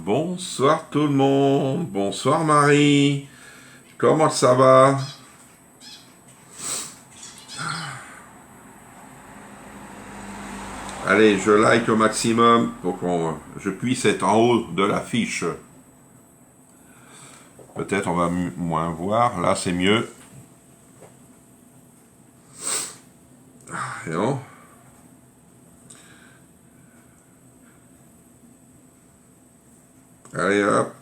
Bonsoir tout le monde, bonsoir Marie, comment ça va? Allez, je like au maximum pour que je puisse être en haut de l'affiche. Peut-être on va moins voir, là c'est mieux. Et bon. Allez hop.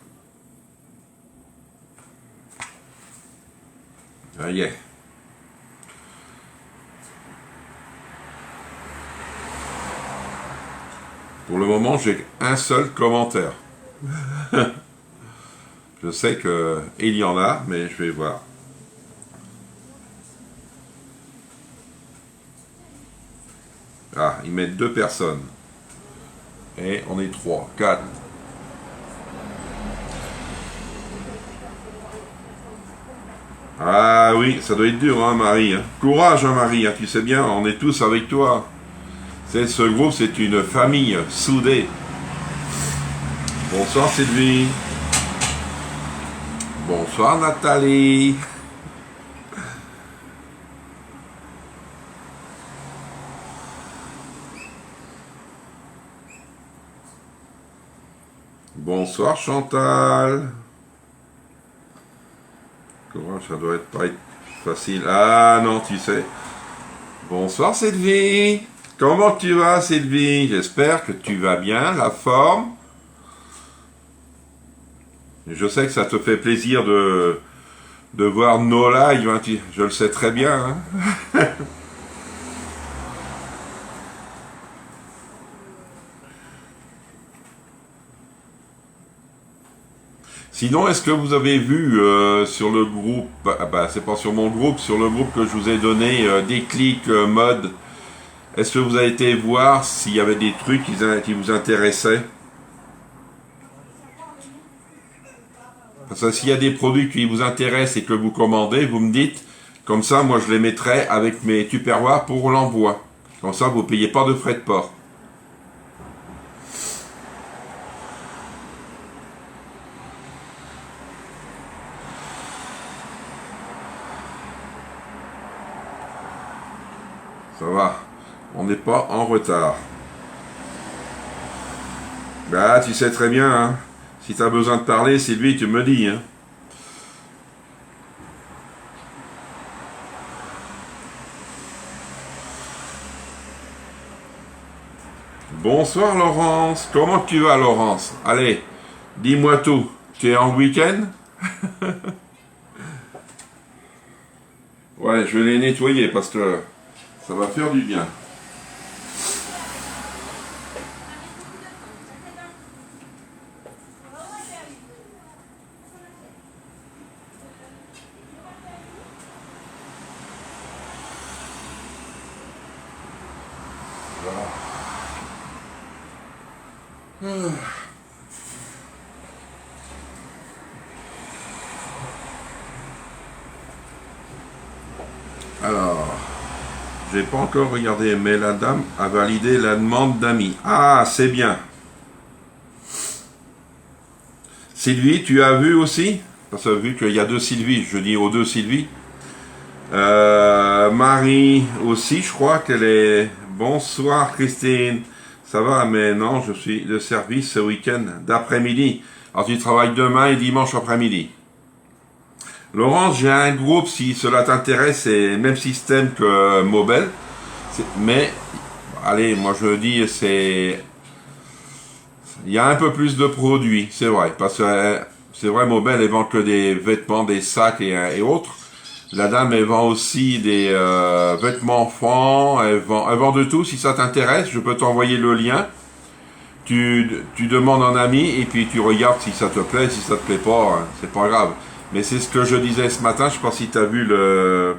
Ça y est. Pour le moment, j'ai un seul commentaire. Je sais qu'il y en a, mais je vais voir. Ah, ils mettent 2 personnes. Et on est 3, 4. Ah oui, ça doit être dur, hein, Marie. Courage, hein, Marie, hein, tu sais bien, on est tous avec toi. Ce groupe, c'est une famille soudée. Bonsoir, Sylvie. Bonsoir, Nathalie. Bonsoir, Chantal. Courage, ça doit pas être facile. Ah non, tu sais. Bonsoir, Sylvie. Comment tu vas, Sylvie? J'espère que tu vas bien, la forme. Je sais que ça te fait plaisir de voir nos lives, hein, je le sais très bien. Hein. Sinon, est-ce que vous avez vu sur le groupe, c'est pas sur mon groupe, sur le groupe que je vous ai donné, Déclic Mode, est-ce que vous avez été voir s'il y avait des trucs qui vous intéressaient? Parce que s'il y a des produits qui vous intéressent et que vous commandez, vous me dites, comme ça, moi je les mettrai avec mes tupperwares pour l'envoi. Comme ça, vous ne payez pas de frais de port. Ça va, on n'est pas en retard. Bah, tu sais très bien, hein. Si tu as besoin de parler, Sylvie, tu me dis, hein. Bonsoir Laurence, comment tu vas Laurence? Allez, dis-moi tout, tu es en week-end? Ouais, je vais les nettoyer parce que ça va faire du bien. Alors, j'ai pas encore regardé, mais la dame a validé la demande d'amis. Ah, c'est bien. Sylvie, tu as vu aussi? Parce que vu qu'il y a 2 Sylvie, je dis aux 2 Sylvie. Marie aussi, je crois qu'elle est... Bonsoir Christine. Ça va, mais non, je suis de service ce week-end d'après-midi. Alors tu travailles demain et dimanche après-midi. Laurence, j'ai un groupe, si cela t'intéresse, c'est le même système que Mobile. Mais, allez, moi je dis, c'est... Il y a un peu plus de produits, c'est vrai. Parce que, c'est vrai, Mobile, elle vend que des vêtements, des sacs et autres. La dame, elle vend aussi des vêtements enfants, elle vend de tout. Si ça t'intéresse, je peux t'envoyer le lien. Tu demandes un ami et puis tu regardes si ça te plaît. Si ça te plaît pas, hein, c'est pas grave. Mais c'est ce que je disais ce matin, je sais pas si tu as vu le...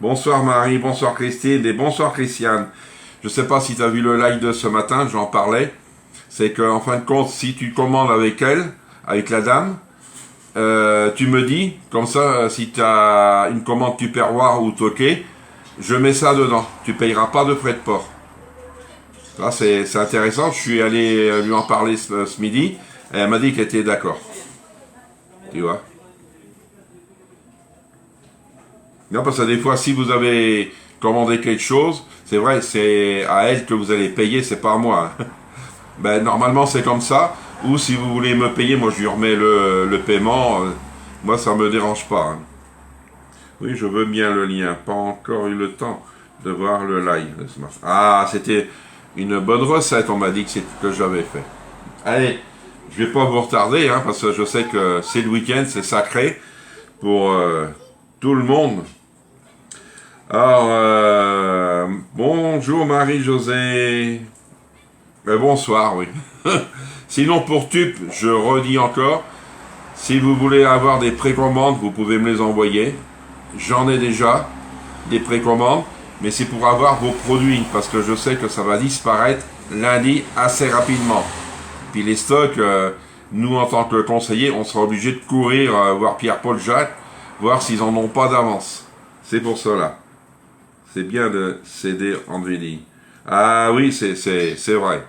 Bonsoir Marie, bonsoir Christine et bonsoir Christiane. Je sais pas si tu as vu le live de ce matin, j'en parlais. C'est qu'en fin de compte, si tu commandes avec elle, avec la dame, tu me dis, comme ça, si tu as une commande Tupperware ou toqué, je mets ça dedans. Tu payeras pas de frais de port. Là, c'est intéressant. Je suis allé lui en parler ce midi. Et elle m'a dit qu'elle était d'accord. Tu vois? Non, parce que des fois, si vous avez commandé quelque chose, c'est vrai, c'est à elle que vous allez payer, c'est pas à moi. Hein. Ben, normalement, c'est comme ça. Ou si vous voulez me payer, moi, je lui remets le paiement. Moi, ça me dérange pas. Hein. Oui, je veux bien le lien. Pas encore eu le temps de voir le live. Ah, c'était une bonne recette, on m'a dit que j'avais fait. Allez, je vais pas vous retarder, hein, parce que je sais que c'est le week-end, c'est sacré pour tout le monde. Alors, bonjour Marie-Josée. Bonsoir, oui. Sinon, pour TUP, je redis encore, si vous voulez avoir des précommandes, vous pouvez me les envoyer. J'en ai déjà, des précommandes, mais c'est pour avoir vos produits, parce que je sais que ça va disparaître lundi assez rapidement. Puis les stocks, nous en tant que conseillers, on sera obligé de courir voir Pierre-Paul Jacques, voir s'ils en ont pas d'avance. C'est pour cela. C'est bien de céder en Vélie. Ah oui, c'est vrai.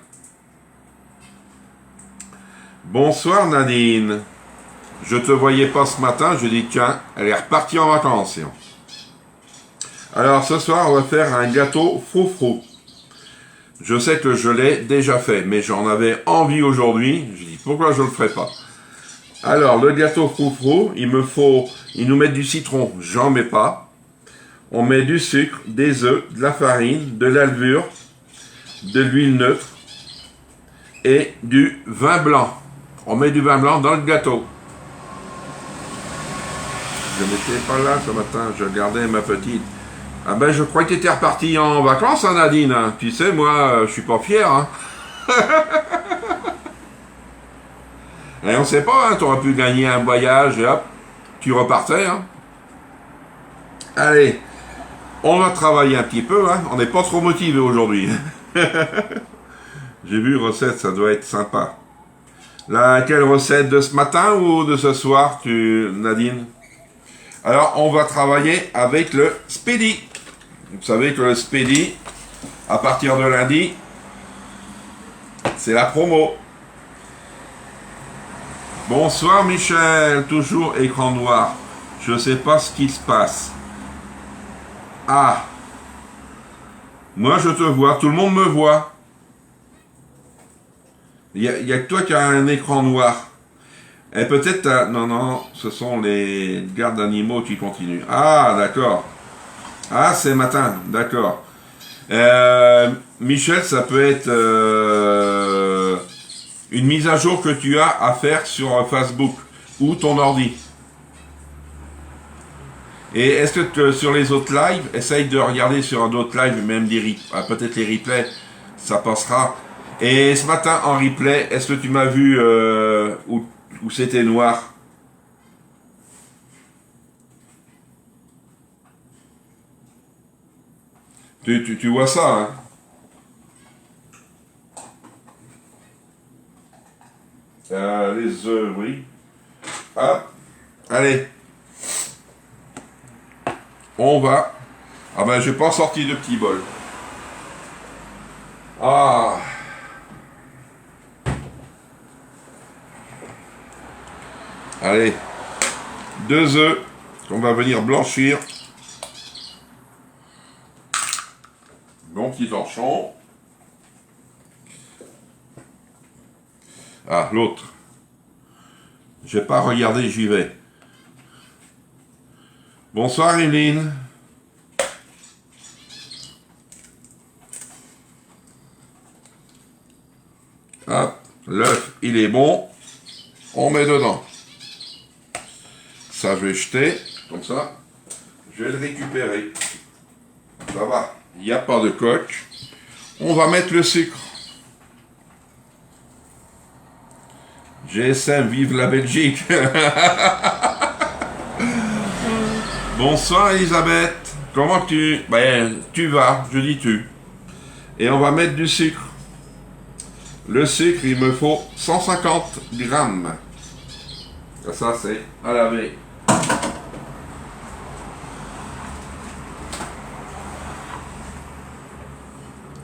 Bonsoir Nadine. Je te voyais pas ce matin, je dis tiens, elle est repartie en vacances. Alors ce soir, on va faire un gâteau froufrou. Je sais que je l'ai déjà fait, mais j'en avais envie aujourd'hui. Je dis pourquoi je le ferai pas. Alors le gâteau froufrou, il nous met du citron, j'en mets pas. On met du sucre, des œufs, de la farine, de la levure, de l'huile neutre et du vin blanc. On met du vin blanc dans le gâteau. Je n'étais pas là ce matin, je regardais ma petite. Ah ben je crois que tu étais reparti en vacances, hein, Nadine. Tu sais, moi, je suis pas fier. Hein. Et on sait pas, hein, tu aurais pu gagner un voyage et hop, tu repartais. Hein. Allez. On va travailler un petit peu, hein. On n'est pas trop motivé aujourd'hui. J'ai vu recette, ça doit être sympa. Quelle recette de ce matin ou de ce soir, Nadine? Alors, on va travailler avec le Speedy. Vous savez que le Speedy, à partir de lundi, c'est la promo. Bonsoir Michel, toujours écran noir. Je ne sais pas ce qui se passe. Ah, moi je te vois, tout le monde me voit. Il y a que toi qui as un écran noir. Et peut-être, non, ce sont les gardes d'animaux qui continuent. Ah, d'accord. Ah, c'est matin, d'accord. Michel, ça peut être une mise à jour que tu as à faire sur Facebook ou ton ordi. Et est-ce que sur les autres lives, essaye de regarder sur un autre live, même peut-être les replays, ça passera. Et ce matin en replay, est-ce que tu m'as vu où c'était noir? Tu vois ça, hein? Les œufs, oui. Ah, allez. On va. Ah ben, j'ai pas sorti de petit bol. Ah. Allez. 2 œufs qu'on va venir blanchir. Bon petit torchon. Ah, l'autre. J'ai pas regardé, j'y vais. Bonsoir Eline. Hop, l'œuf, il est bon. On met dedans. Ça, je vais jeter, comme ça. Je vais le récupérer. Ça va, il n'y a pas de coque. On va mettre le sucre. GSM, vive la Belgique. Bonsoir Elisabeth. Comment tu... Ben, tu vas, je dis tu. Et on va mettre du sucre. Le sucre, il me faut 150 grammes. Ça, c'est à laver.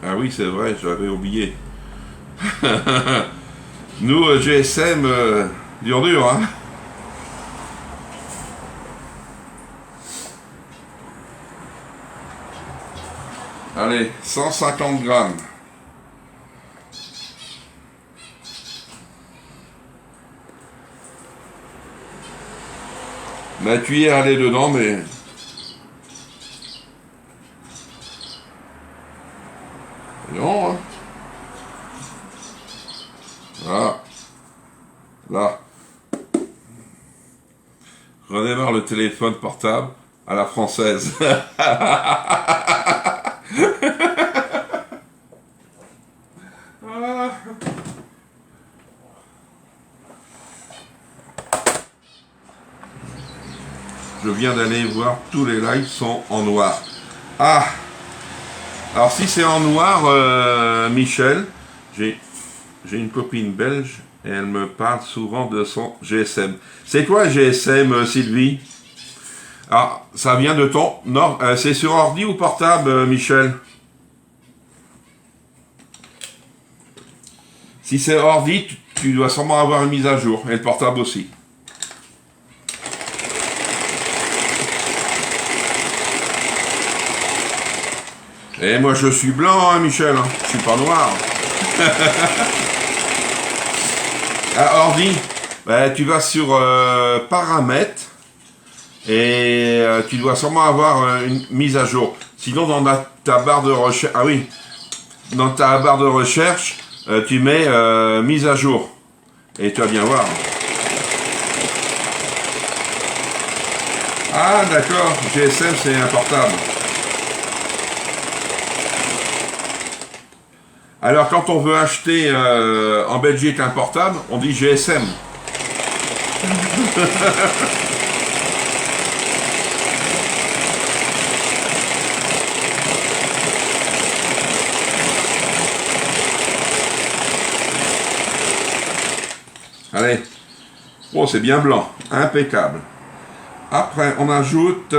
Ah oui, c'est vrai, j'avais oublié. Nous, GSM, dur, hein. Allez, 150 grammes. La cuillère, elle est dedans, mais... Non, hein. Voilà. Là. Redémarre le téléphone portable à la française. Je viens d'aller voir, tous les lives sont en noir. Ah! Alors si c'est en noir, Michel, j'ai une copine belge et elle me parle souvent de son GSM. C'est quoi GSM, Sylvie? Alors, ça vient de ton... Non, c'est sur ordi ou portable, Michel? Si c'est ordi, tu dois sûrement avoir une mise à jour, et le portable aussi. Et moi je suis blanc, hein, Michel, hein. Je suis pas noir. Ah, ordi, bah, tu vas sur paramètres et tu dois sûrement avoir une mise à jour. Sinon dans ta barre de recherche, ah oui, dans ta barre de recherche, tu mets mise à jour et tu vas bien voir. Ah d'accord, GSM c'est un portable. Alors quand on veut acheter en Belgique un portable, on dit GSM. Allez, bon c'est bien blanc, impeccable. Après on ajoute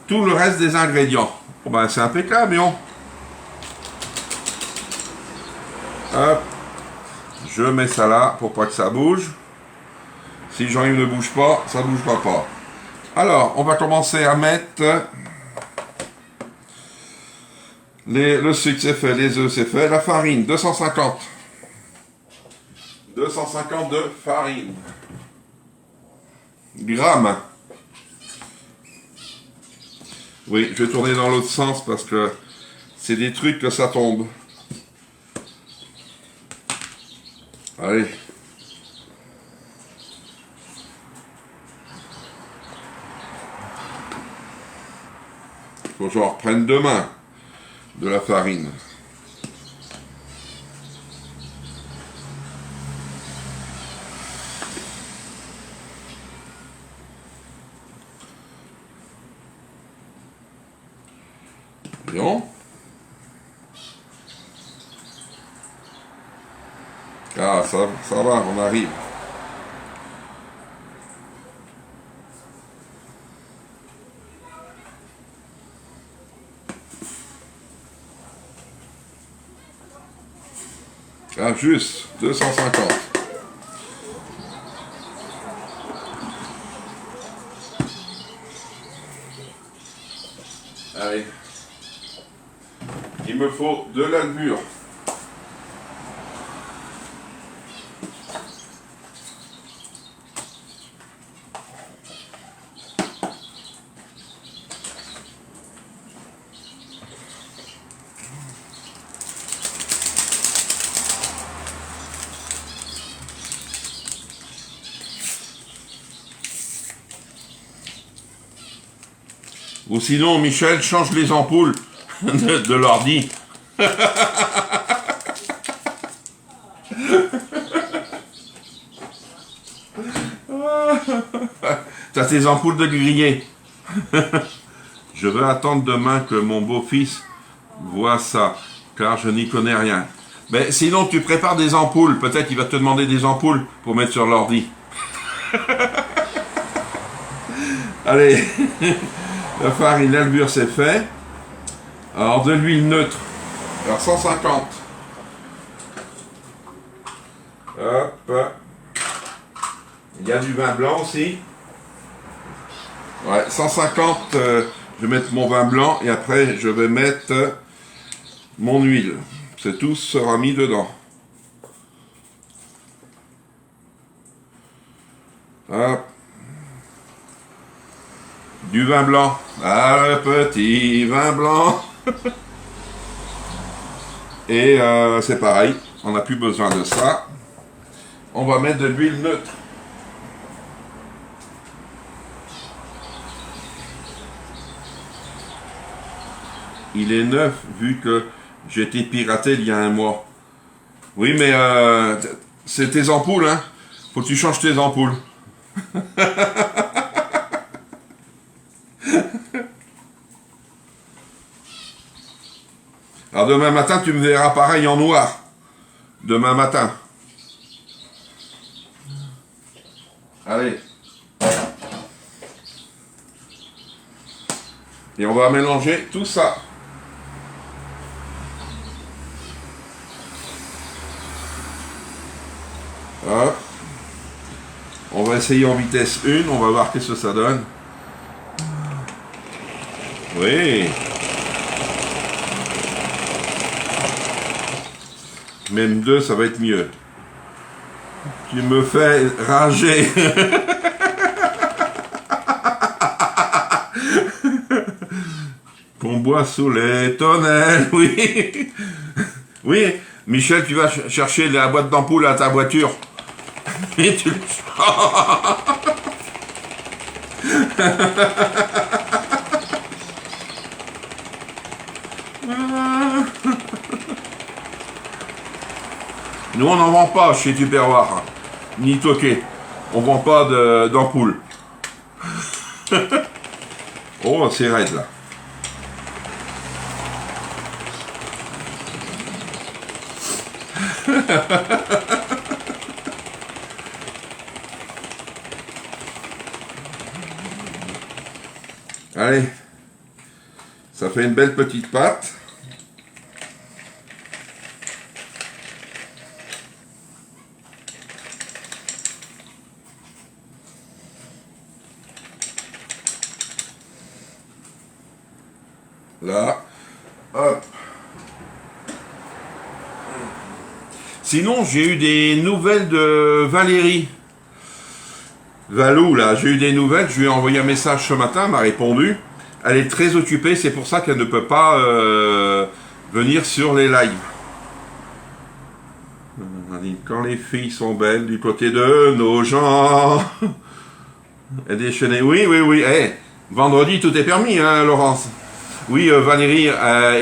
tout le reste des ingrédients. Bon ben c'est impeccable, non? Hop, je mets ça là pour pas que ça bouge. Si Jean-Yves ne bouge pas, ça ne bougera pas. Alors, on va commencer à mettre le sucre, c'est fait, les œufs, c'est fait, la farine, 250. 250 de farine. Grammes. Oui, je vais tourner dans l'autre sens parce que c'est des trucs que ça tombe. Allez. Faut que j'en reprenne demain de la farine. Bien. Ah, ça va, on arrive. Ah, juste 250. Allez. Il me faut de la levure. Ou sinon, Michel, change les ampoules de l'ordi. T'as tes ampoules de grillé. Je veux attendre demain que mon beau-fils voit ça, car je n'y connais rien. Mais sinon, tu prépares des ampoules. Peut-être qu'il va te demander des ampoules pour mettre sur l'ordi. Allez. La farine, la levure, c'est fait. Alors, de l'huile neutre. Alors, 150. Hop. Il y a du vin blanc aussi. Ouais, 150, je vais mettre mon vin blanc et après je vais mettre mon huile. C'est tout sera mis dedans. Hop. Du vin blanc. Ah, le petit vin blanc. Et c'est pareil, on n'a plus besoin de ça. On va mettre de l'huile neutre. Il est neuf vu que j'ai été piraté il y a un mois. Oui, mais c'est tes ampoules, hein. Faut que tu changes tes ampoules. Alors demain matin, tu me verras pareil en noir. Demain matin. Allez. Et on va mélanger tout ça. Hop. On va essayer en vitesse 1, on va voir qu'est-ce que ça donne. Oui. Même 2, ça va être mieux. Tu me fais rager. Qu'on boit sous les tonnelles, oui. Oui, Michel, tu vas chercher la boîte d'ampoule à ta voiture. Et tu... Nous, on n'en vend pas chez Tupperware, ni Toqué. On vend pas d'ampoule. Oh, c'est raide, là. Allez, ça fait une belle petite pâte. Là, hop. Sinon, j'ai eu des nouvelles de Valérie. Valou, là, j'ai eu des nouvelles, je lui ai envoyé un message ce matin, elle m'a répondu. Elle est très occupée, c'est pour ça qu'elle ne peut pas venir sur les lives. Quand les filles sont belles du côté de nos gens. Elle déchaînée. Oui, oui, oui. Hey, vendredi, tout est permis, hein, Laurence. Oui, Valérie,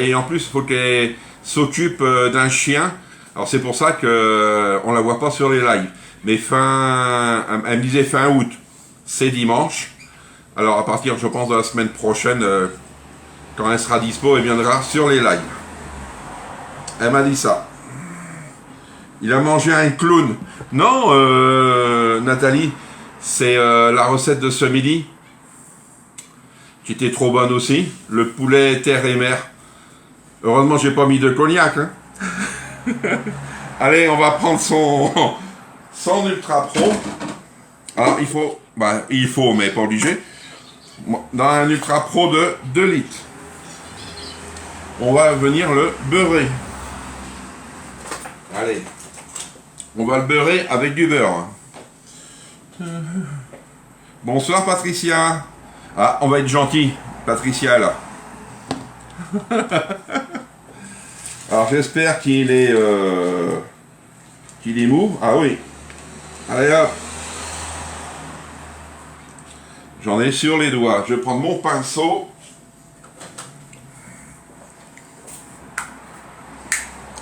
et en plus, il faut qu'elle s'occupe d'un chien. Alors c'est pour ça que on la voit pas sur les lives. Mais elle me disait fin août, c'est dimanche. Alors à partir, je pense, de la semaine prochaine, quand elle sera dispo, elle viendra sur les lives. Elle m'a dit ça. Il a mangé un clown. Non, Nathalie, c'est la recette de ce midi, qui était trop bonne aussi. Le poulet terre et mer. Heureusement, j'ai pas mis de cognac. Hein. Allez, on va prendre son Ultra Pro. Alors, il faut, mais pas obligé. Dans un Ultra Pro de 2 litres. On va venir le beurrer. Allez. On va le beurrer avec du beurre. Bonsoir, Patricia. Ah, on va être gentil, Patricia, là. Alors, j'espère qu'il est mou. Ah oui. Allez, hop. J'en ai sur les doigts. Je vais prendre mon pinceau.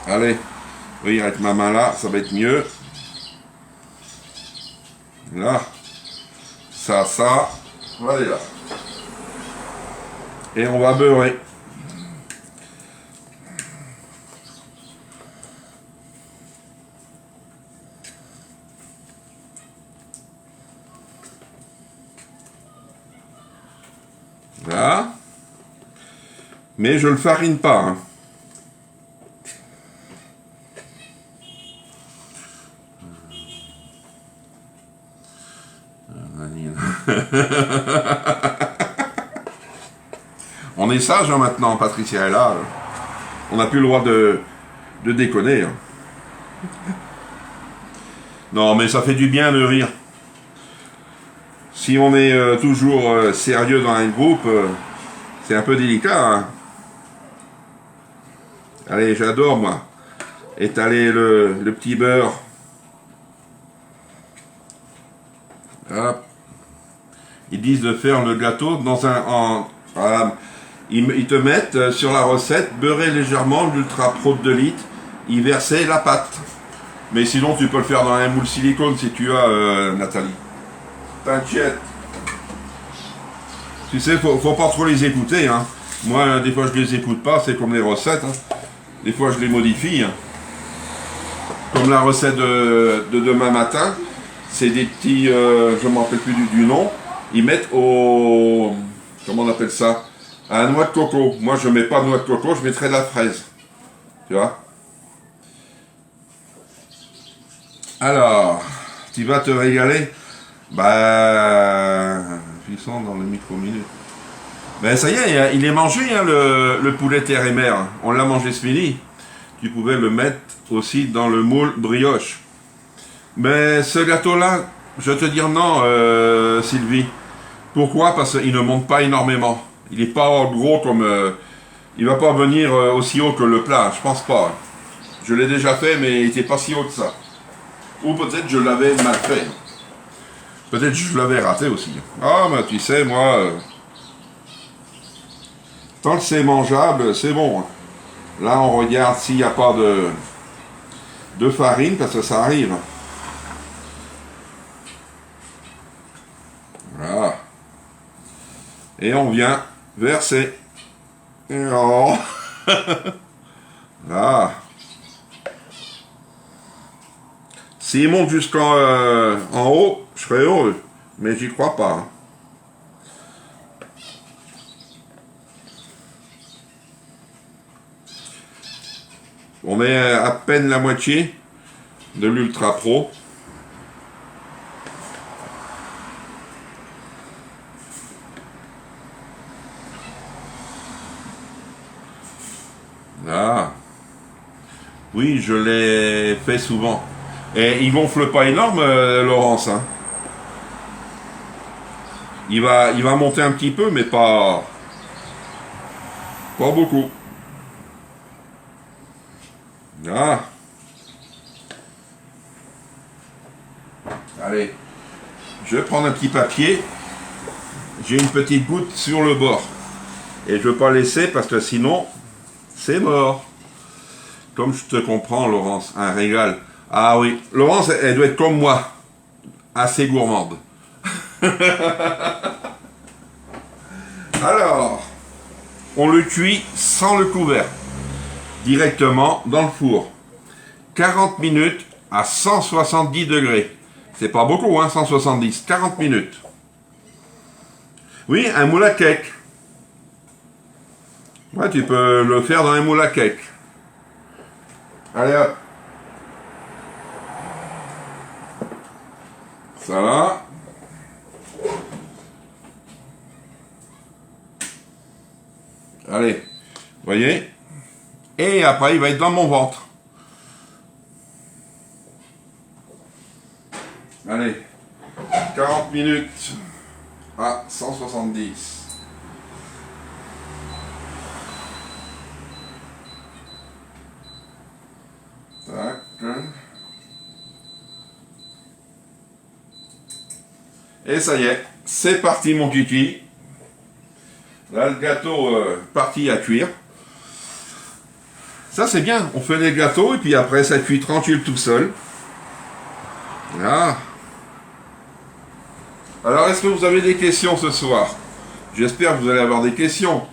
Allez. Oui, avec ma main là, ça va être mieux. Là. Ça. Voilà là. Et on va beurrer. Là. Mais je le farine pas. Hein. On est sage hein, maintenant, Patricia est là. On n'a plus le droit de déconner. Hein. Non, mais ça fait du bien de rire. Si on est toujours sérieux dans un groupe, c'est un peu délicat. Hein. Allez, j'adore moi. Étaler le petit beurre. Hop. Ils disent de faire le gâteau dans voilà. Ils te mettent sur la recette, beurrer légèrement l'ultra pro de 2 litres, y verser la pâte. Mais sinon, tu peux le faire dans un moule silicone si tu as, Nathalie. T'inquiète. Tu sais, faut pas trop les écouter. Hein. Moi, des fois, je les écoute pas, c'est comme les recettes. Hein. Des fois, je les modifie. Hein. Comme la recette de demain matin, c'est des petits, je ne me rappelle plus du nom, ils mettent au, comment on appelle ça, à la noix de coco. Moi, je ne mets pas de noix de coco, je mettrai de la fraise. Tu vois? Alors, tu vas te régaler. Bah, puissant dans le micro-minute. Ben ça y est, il est mangé, hein, le poulet terre et mer. On l'a mangé ce midi. Tu pouvais le mettre aussi dans le moule brioche. Mais ce gâteau-là, je vais te dire non, Sylvie. Pourquoi? Parce qu'il ne monte pas énormément. Il n'est pas gros comme... il va pas venir aussi haut que le plat, je pense pas. Je l'ai déjà fait, mais il n'était pas si haut que ça. Ou peut-être je l'avais mal fait. Peut-être je l'avais raté aussi. Ah, mais tu sais, moi... tant que c'est mangeable, c'est bon. Là, on regarde s'il n'y a pas de farine, parce que ça arrive. Voilà. Et on vient verser. Oh. Là. S'il monte jusqu'en en haut, je serais heureux. Mais j'y crois pas. Hein. On met à peine la moitié de l'Ultra Pro. Ah. Oui, je l'ai fait souvent. Et il gonfle pas énorme, Laurence. Hein. Il va monter un petit peu, mais pas beaucoup. Ah. Allez, je vais prendre un petit papier. J'ai une petite goutte sur le bord. Et je ne veux pas laisser parce que sinon, c'est mort. Comme je te comprends, Laurence, un régal. Ah oui, Laurence, elle doit être comme moi. Assez gourmande. Alors, on le cuit sans le couvert. Directement dans le four. 40 minutes à 170 degrés. C'est pas beaucoup, hein, 170. 40 minutes. Oui, un moule à cake. Ouais, tu peux le faire dans un moule à cake. Allez hop. Ça va. Allez. Voyez. Et après, il va être dans mon ventre. Allez. 40 minutes à 170. Tac. Et ça y est, c'est parti mon kiki. Là, le gâteau parti à cuire. Ça c'est bien, on fait les gâteaux et puis après ça cuit tranquille tout seul. Voilà. Alors est-ce que vous avez des questions ce soir? J'espère que vous allez avoir des questions.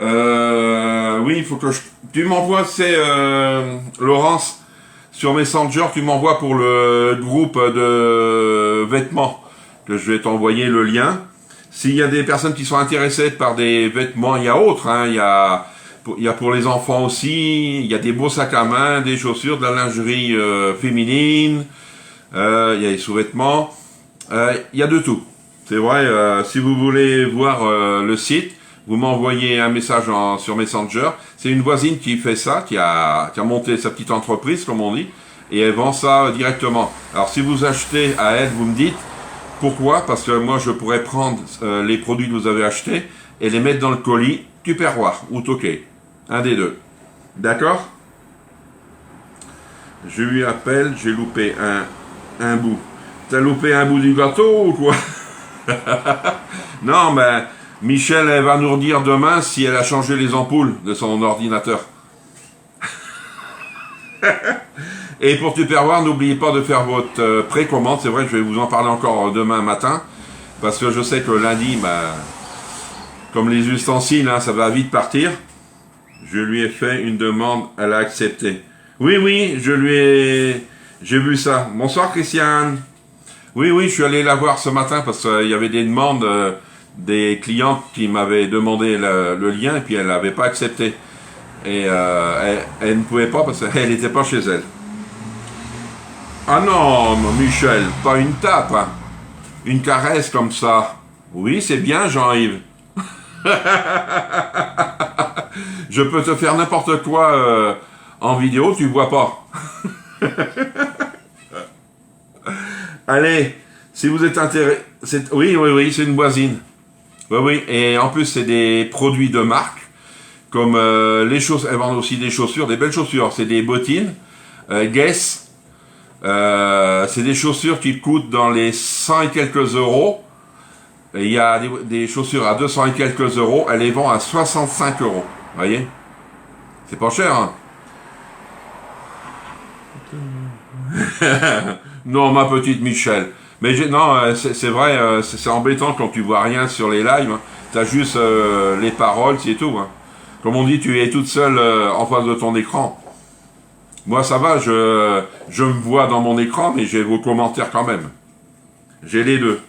Oui, il faut que tu m'envoies, c'est Laurence, sur Messenger, tu m'envoies pour le groupe de vêtements, que je vais t'envoyer le lien. S'il y a des personnes qui sont intéressées par des vêtements, il y a autres, hein, il y a pour les enfants aussi, il y a des beaux sacs à main, des chaussures, de la lingerie féminine, il y a des sous-vêtements, il y a de tout. C'est vrai, si vous voulez voir le site, vous m'envoyez un message sur Messenger. C'est une voisine qui fait ça, qui a monté sa petite entreprise, comme on dit, et elle vend ça directement. Alors si vous achetez à elle, vous me dites pourquoi, parce que moi je pourrais prendre les produits que vous avez achetés et les mettre dans le colis Tupperware ou Tokay. Un des deux. D'accord? Je lui appelle, j'ai loupé un bout. T'as loupé un bout du gâteau ou quoi? Non, mais Michel, elle va nous redire demain si elle a changé les ampoules de son ordinateur. Et pour Tupperware, n'oubliez pas de faire votre précommande. C'est vrai que je vais vous en parler encore demain matin. Parce que je sais que lundi, bah, comme les ustensiles, hein, ça va vite partir. Je lui ai fait une demande, elle a accepté. Oui, j'ai vu ça. Bonsoir Christiane. Oui, je suis allé la voir ce matin parce qu'il y avait des demandes des clientes qui m'avaient demandé le lien et puis elle n'avait pas accepté. Et elle ne pouvait pas parce qu'elle n'était pas chez elle. Ah non, Michel, pas une tape, hein. Une caresse comme ça. Oui, c'est bien Jean-Yves. Je peux te faire n'importe quoi en vidéo, tu vois pas. Allez, si vous êtes intéressé... Oui, c'est une voisine. Oui, et en plus, c'est des produits de marque, comme les chaussures, elles vendent aussi des chaussures, des belles chaussures, c'est des bottines, Guess, c'est des chaussures qui coûtent dans les 100 et quelques euros, et il y a des chaussures à 200 et quelques euros, elles les vendent à 65 euros, voyez? C'est pas cher, hein? Non, ma petite Michel. Mais non, c'est vrai, c'est embêtant quand tu vois rien sur les lives. Hein. T'as juste les paroles, c'est tout. Hein. Comme on dit, tu es toute seule en face de ton écran. Moi, ça va, je me vois dans mon écran, mais j'ai vos commentaires quand même. J'ai les deux.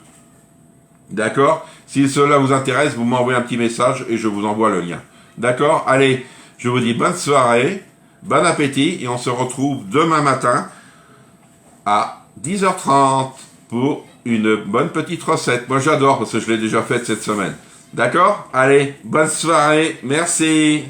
D'accord? Si cela vous intéresse, vous m'envoyez un petit message et je vous envoie le lien. D'accord? Allez, je vous dis bonne soirée, bon appétit et on se retrouve demain matin à 10h30 pour une bonne petite recette. Moi j'adore parce que je l'ai déjà faite cette semaine. D'accord? Allez, bonne soirée, merci.